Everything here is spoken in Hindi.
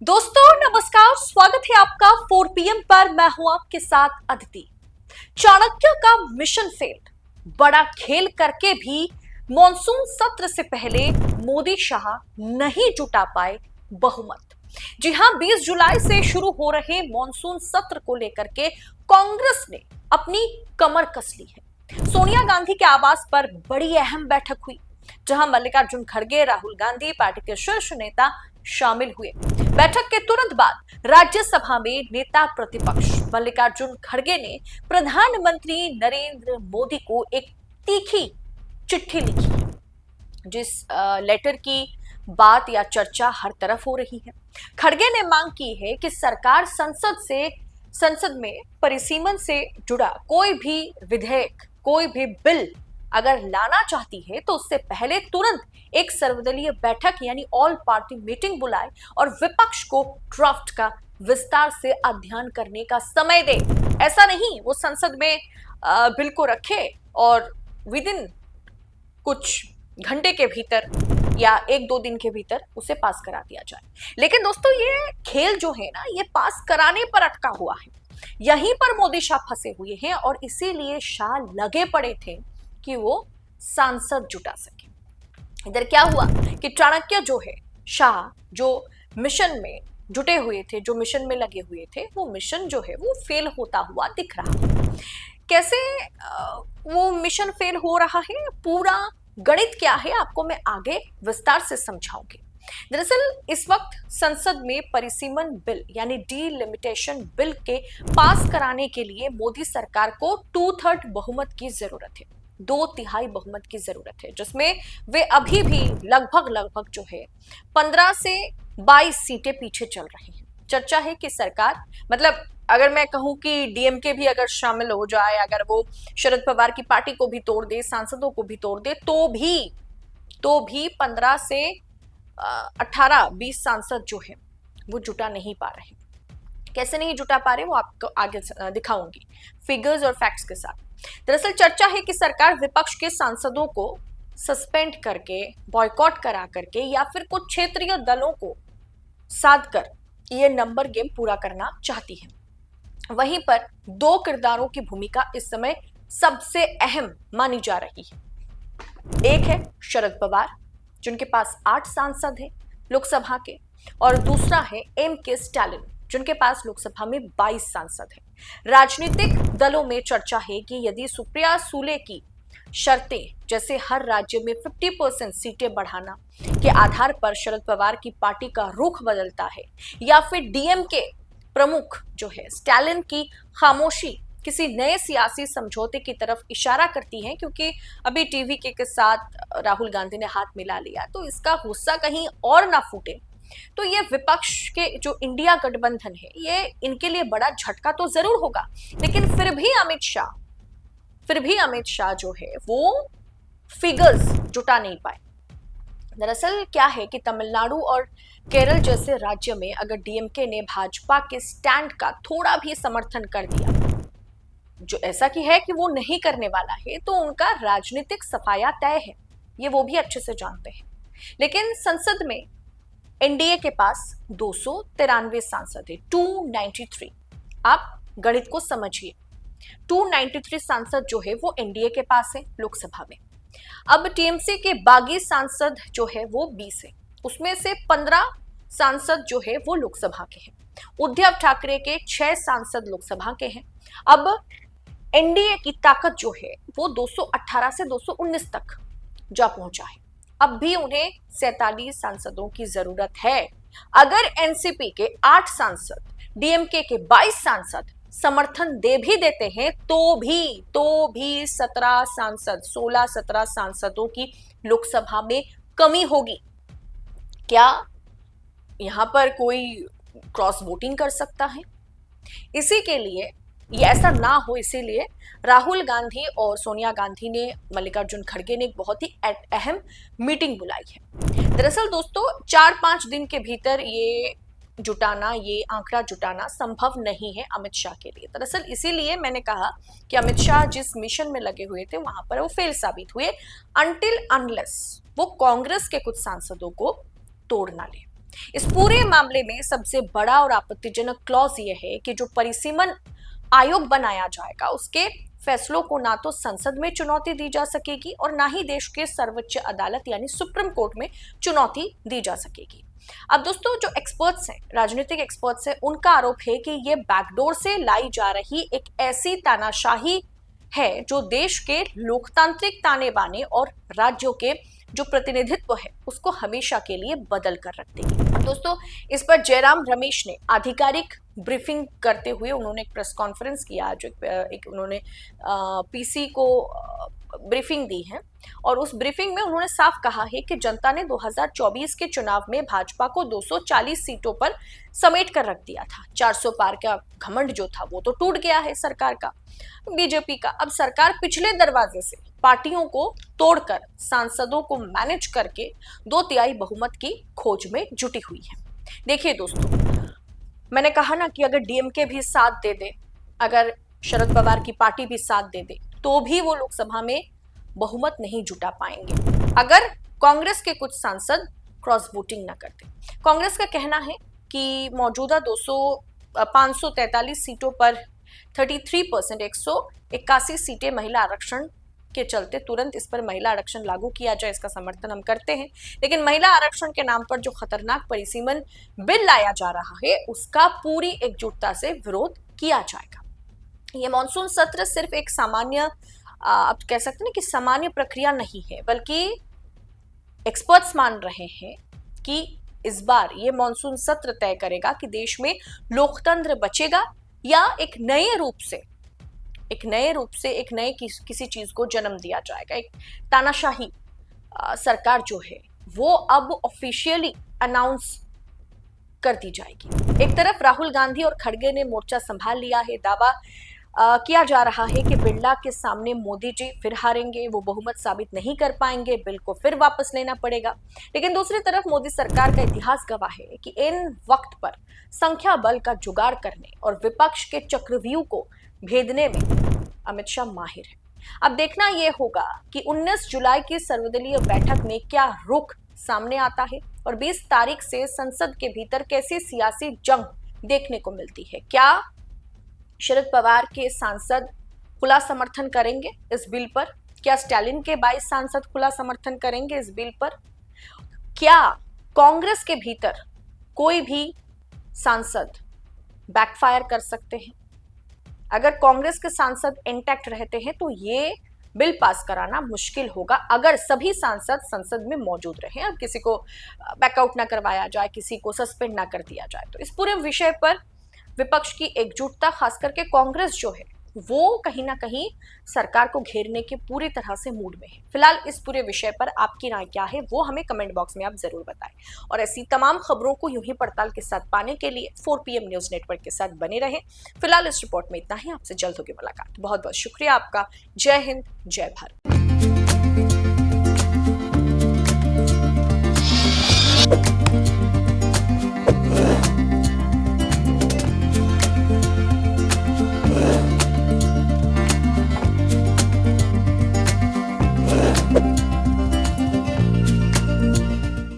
दोस्तों नमस्कार, स्वागत है आपका 4 PM पर। मैं हूं आपके साथ अदिति। चाणक्य का मिशन फेल्ड, बड़ा खेल करके भी मॉनसून सत्र से पहले मोदी शाह नहीं जुटा पाए बहुमत। जी हां, 20 जुलाई से शुरू हो रहे मॉनसून सत्र को लेकर के कांग्रेस ने अपनी कमर कस ली है। सोनिया गांधी के आवास पर बड़ी अहम बैठक हुई, जहां मल्लिकार्जुन खड़गे, राहुल गांधी, पार्टी के शीर्ष नेता शामिल हुए। बैठक के तुरंत बाद राज्यसभा में नेता प्रतिपक्ष मल्लिकार्जुन खड़गे ने प्रधानमंत्री नरेंद्र मोदी को एक तीखी चिट्ठी लिखी, जिस लेटर की बात या चर्चा हर तरफ हो रही है। खड़गे ने मांग की है कि सरकार संसद में परिसीमन से जुड़ा कोई भी विधेयक, कोई भी बिल अगर लाना चाहती है तो उससे पहले तुरंत एक सर्वदलीय बैठक यानी ऑल पार्टी मीटिंग बुलाए और विपक्ष को ड्राफ्ट का विस्तार से अध्ययन करने का समय दे। ऐसा नहीं वो संसद में बिल को रखे और विद इन कुछ घंटे के भीतर या 1-2 दिन के भीतर उसे पास करा दिया जाए। लेकिन दोस्तों, ये खेल जो है ना, ये पास कराने पर अटका हुआ है। यहीं पर मोदी शाह फंसे हुए हैं और इसीलिए शाह लगे पड़े थे कि वो सांसद जुटा सके। इधर क्या हुआ कि चाणक्य जो है, शाह जो मिशन में जुटे हुए थे, जो मिशन में लगे हुए थे, वो मिशन जो है वो फेल होता हुआ दिख रहा है। कैसे वो मिशन फेल हो रहा है, पूरा गणित क्या है, आपको मैं आगे विस्तार से समझाऊंगी। दरअसल इस वक्त संसद में परिसीमन बिल यानी डीलिमिटेशन बिल के पास कराने के लिए मोदी सरकार को 2/3 बहुमत की जरूरत है, 2/3 बहुमत की जरूरत है, जिसमें वे अभी भी लगभग जो है 15 से 22 सीटें पीछे चल रही हैं। चर्चा है कि सरकार, मतलब अगर मैं कहूं कि डीएमके भी अगर शामिल हो जाए, अगर वो शरद पवार की पार्टी को भी तोड़ दे, सांसदों को भी तोड़ दे, तो भी 15 से 18-20 सांसद जो है वो जुटा नहीं पा रहे। कैसे नहीं जुटा पा रहे वो आपको आगे दिखाऊंगी फिगर्स और फैक्ट्स के साथ। दरअसल चर्चा है कि सरकार विपक्ष के सांसदों को सस्पेंड करके, बॉयकॉट करा करके या फिर कुछ क्षेत्रीय दलों को साध कर ये नंबर गेम पूरा करना चाहती है। वहीं पर 2 किरदारों की भूमिका इस समय सबसे अहम मानी जा रही है। एक है शरद पवार, जिनके पास 8 सांसद हैं लोकसभा के, और दूसरा है एम.के. स्टालिन, जिनके पास लोकसभा में 22 सांसद हैं। राजनीतिक दलों में चर्चा है कि यदि सुप्रिया सूले की शर्तें, जैसे हर राज्य में 50% सीटें बढ़ाना के आधार पर शरद पवार की पार्टी का रुख बदलता है, या फिर डीएमके प्रमुख जो है स्टालिन की खामोशी किसी नए सियासी समझौते की तरफ इशारा करती है, क्योंकि अभी टीवी के साथ राहुल गांधी ने हाथ मिला लिया, तो इसका गुस्सा कहीं और ना फूटे, तो ये विपक्ष के जो इंडिया गठबंधन है, ये इनके लिए बड़ा झटका तो जरूर होगा। लेकिन फिर भी अमित शाह जो है वो फिगर्स जुटा नहीं पाए। दरअसल क्या है कि तमिलनाडु और केरल जैसे राज्य में अगर डीएमके ने भाजपा के स्टैंड का थोड़ा भी समर्थन कर दिया, जो ऐसा की है कि वो नहीं करने वाला है, तो उनका राजनीतिक सफाया तय है, ये वो भी अच्छे से जानते हैं। लेकिन संसद में एनडीए के पास 293 सांसद है, 293। आप गणित को समझिए, 293 सांसद जो है वो एनडीए के पास है लोकसभा में। अब टीएमसी के बागी सांसद जो है वो 20 है, उसमें से 15 सांसद जो है वो लोकसभा के हैं। उद्धव ठाकरे के 6 सांसद लोकसभा के हैं। अब एनडीए की ताकत जो है वो 218 से 219 तक जा पहुंचा है। अब भी उन्हें 47 सांसदों की जरूरत है। अगर एनसीपी के 8 सांसद, डीएमके के 22 सांसद समर्थन दे भी देते हैं, तो भी 17 सांसद, 16-17 सांसदों की लोकसभा में कमी होगी। क्या यहां पर कोई क्रॉस वोटिंग कर सकता है? इसी के लिए, ये ऐसा ना हो, इसीलिए राहुल गांधी और सोनिया गांधी ने, मल्लिकार्जुन खड़गे ने एक बहुत ही अहम मीटिंग बुलाई है। दरअसल दोस्तों, 4-5 दिन के भीतर ये आंकड़ा जुटाना संभव नहीं है अमित शाह के लिए। दरअसल इसीलिए मैंने कहा कि अमित शाह जिस मिशन में लगे हुए थे वहां पर वो फेल साबित हुए, अनटिल अनलेस वो कांग्रेस के कुछ सांसदों को तोड़ ना ले। इस पूरे मामले में सबसे बड़ा और आपत्तिजनक क्लॉज यह है कि जो परिसीमन आयोग बनाया जाएगा उसके फैसलों को ना तो संसद में चुनौती दी जा सकेगी और ना ही देश के सर्वोच्च अदालत यानी सुप्रीम कोर्ट में चुनौती दी जा सकेगी। अब दोस्तों, जो एक्सपर्ट्स हैं, राजनीतिक एक्सपर्ट्स हैं, उनका आरोप है कि ये बैकडोर से लाई जा रही एक ऐसी तानाशाही है जो देश के लोकतांत्रिक ताने बाने और राज्यों के जो प्रतिनिधित्व है उसको हमेशा के लिए बदल कर रख देगी। दोस्तों, इस पर जयराम रमेश ने आधिकारिक ब्रीफिंग करते हुए उन्होंने एक प्रेस कॉन्फ्रेंस किया, जो एक उन्होंने पीसी को ब्रीफिंग दी है और उस ब्रीफिंग में उन्होंने साफ कहा है कि जनता ने 2024 के चुनाव में भाजपा को 240 सीटों पर समेट कर रख दिया था। 400 पार का घमंड जो था वो तो टूट गया है सरकार का, बीजेपी का। अब सरकार पिछले दरवाजे से पार्टियों को तोड़कर सांसदों को मैनेज करके 2/3 बहुमत की खोज में जुटी हुई है। देखिए दोस्तों, मैंने कहा ना कि अगर डीएमके भी साथ दे दे, अगर शरद पवार की पार्टी भी साथ दे दे, तो भी वो लोकसभा में बहुमत नहीं जुटा पाएंगे अगर कांग्रेस के कुछ सांसद क्रॉस वोटिंग ना करते। कांग्रेस का कहना है कि मौजूदा 543 सीटों पर 33% 181 सीटें महिला आरक्षण के चलते तुरंत इस पर महिला आरक्षण लागू किया जाए, इसका समर्थन हम करते हैं। लेकिन महिला आरक्षण के नाम पर जो खतरनाक परिसीमन बिल लाया जा रहा है उसका पूरी एकजुटता से विरोध किया जाएगा। ये मॉनसून सत्र सिर्फ एक सामान्य, आप कह सकते हैं कि सामान्य प्रक्रिया नहीं है, बल्कि एक्सपर्ट्स मान रहे हैं कि इस बार ये मॉनसून सत्र तय करेगा कि देश में लोकतंत्र बचेगा या एक नए रूप से एक नए किसी चीज को जन्म दिया जाएगा। एक तानाशाही सरकार जो है वो अब ऑफिशियली अनाउंस कर दी जाएगी। एक तरफ राहुल गांधी और खड़गे ने मोर्चा संभाल लिया है, दावा किया जा रहा है कि बिरला के सामने मोदी जी फिर हारेंगे, वो बहुमत साबित नहीं कर पाएंगे, बिल को फिर वापस लेना पड़ेगा। लेकिन दूसरी तरफ मोदी सरकार का इतिहास गवाह है कि इन वक्त पर संख्या बल का जुगाड़ करने और विपक्ष के चक्रव्यूह को भेदने में अमित शाह माहिर है। अब देखना यह होगा कि 19 जुलाई की सर्वदलीय बैठक में क्या रुख सामने आता है और 20 तारीख से संसद के भीतर कैसी सियासी जंग देखने को मिलती है। क्या शरद पवार के सांसद खुला समर्थन करेंगे इस बिल पर? क्या स्टालिन के 22 सांसद खुला समर्थन करेंगे इस बिल पर? क्या कांग्रेस के भीतर कोई भी सांसद बैकफायर कर सकते हैं? अगर कांग्रेस के सांसद इंटैक्ट रहते हैं तो ये बिल पास कराना मुश्किल होगा अगर सभी सांसद संसद में मौजूद रहे और किसी को बैकआउट ना करवाया जाए, किसी को सस्पेंड ना कर दिया जाए। तो इस पूरे विषय पर विपक्ष की एकजुटता, खास करके कांग्रेस जो है वो कहीं ना कहीं सरकार को घेरने के पूरी तरह से मूड में है। फिलहाल इस पूरे विषय पर आपकी राय क्या है वो हमें कमेंट बॉक्स में आप जरूर बताएं और ऐसी तमाम खबरों को यूं ही पड़ताल के साथ पाने के लिए 4PM न्यूज नेटवर्क के साथ बने रहें। फिलहाल इस रिपोर्ट में इतना ही, आपसे जल्द होगी मुलाकात। बहुत बहुत शुक्रिया आपका। जय हिंद, जय भारत।